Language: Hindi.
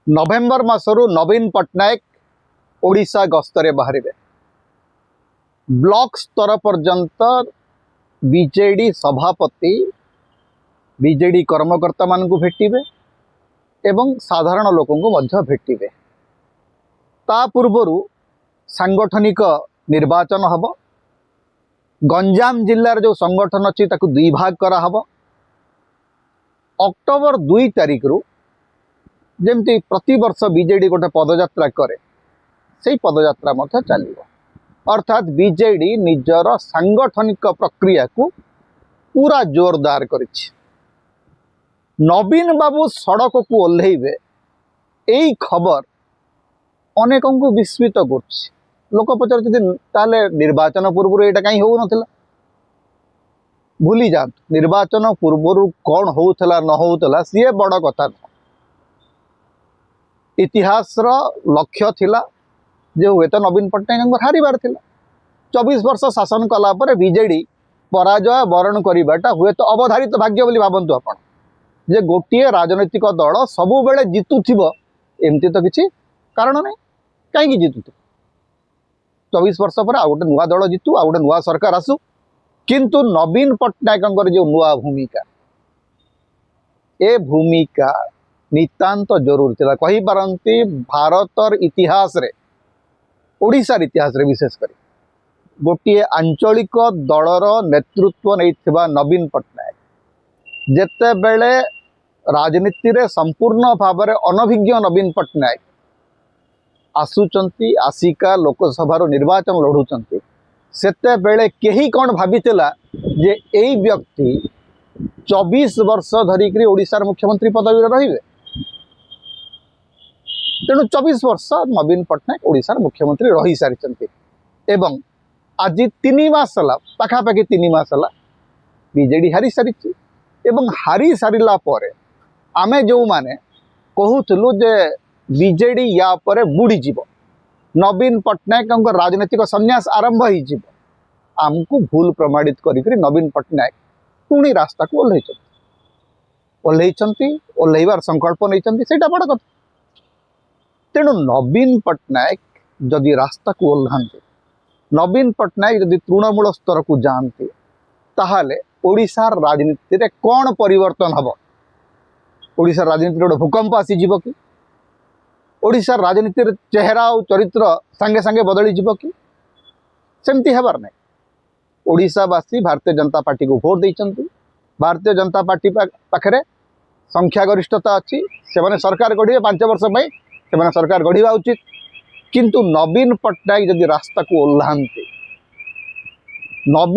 नवेम्बर मासरू नवीन पट्टनायक ओडिशा गस्तरे बाहर ब्लॉक स्तर पर्यंत बीजेडी सभापति बीजेडी कर्मकर्ता मान भेटिबे एवं साधारण लोक भेटिबे। ता पूर्वरु सांगठनिक निर्वाचन हब। गंजाम जिल्लार जो संगठन अच्छी ताकू दुई भाग करा हब। अक्टोबर 2 तारिख रु जेमती प्रति वर्ष बीजेडी गोटे पदयात्रा करे से पदयात्रा मध्य चलिबो। अर्थात बीजेडी निजर सांगठनिक प्रक्रिया को पूरा जोरदार करिछि। नवीन बाबू सड़क को ओह्लैबे यही खबर अनेक को विस्मित कर लोक पचार निर्वाचन पूर्व यहाँ कहीं हो नाला। भूली जातु निर्वाचन पूर्व कौन होता न होता सी बड़ कथा न। इतिहास लक्ष्य थिला जे हुए तो नवीन पट्टनायक हारिबार थिला। 24 वर्ष शासन कला पर बीजेडी पराजय वरण करवाटा हुए तो अवधारित भाग्य बोली भावतु आपण जे गोटे राजनैतिक दल सबु बेले जितुथिबो एमती तो किसी कारण नहीं। कहीं जितु 24 वर्ष पर आ गोटे नुआ दल जितु आ गोटे नुआ सरकार आसु किंतु नवीन पट्टनायक जो नुआ भूमिका ए भूमिका नितांत जरूर थिला। कहि पारंती भारतर इतिहास रे ओडिशार इतिहास रे विशेष करी गोटे आंचलिक दलर नेतृत्व नहीं नवीन पट्टनायक जेते बेले राजनीति रे संपूर्ण भाव में अनभिज्ञ नवीन पट्टनायक आसुचंती आसिका लोकसभा निर्वाचन लड़ुचंती सेते बेले केही कौन भावितिला जे एई व्यक्ति 24 वर्ष धरिक ओडिशार मुख्यमंत्री पदवी रहिबे। तेणु 24 वर्ष नवीन पट्टनायक ओडिशार मुख्यमंत्री रही सारी एवं आज 3 मास पाखापाखि 3 मास बीजेडी हारी सारी एवं हारी सारिला परे आमे जो माने कहूथलु जे बीजेडी या परे बुड़ी जीवो नवीन पट्टनायक राजनीतिक संन्यास आरंभ हो आमको भूल प्रमाणित करी नवीन पट्टनायक पुणी रास्ता को ओह्लैबार संकल्प नहीं बड़ कथा। तेणु नवीन पट्टनायक जदि रास्ता को ओह्लांते नवीन पट्टनायक जदि तृणमूल स्तर को जाते ताहले ओडिशार राजनीति रे कौन परिवर्तन हब। ओडिशार राजनीति गोटे भूकंप आसीजिव कि ओडिशार राजनीति चेहरा और चरित्र सांगे सांगे बदली जीव कि सेमती हेबार नहीं। ओडिशावासी भारतीय जनता पार्टी को भोट देइचंती। भारतीय जनता पार्टी पाखरे संख्यागरिष्ठता अच्छी से सरकार गढ़े 5 वर्ष से सरकार गढ़ा उचित किंतु नवीन पट्टनायक जदि रास्ता को ओह्लांते नवीन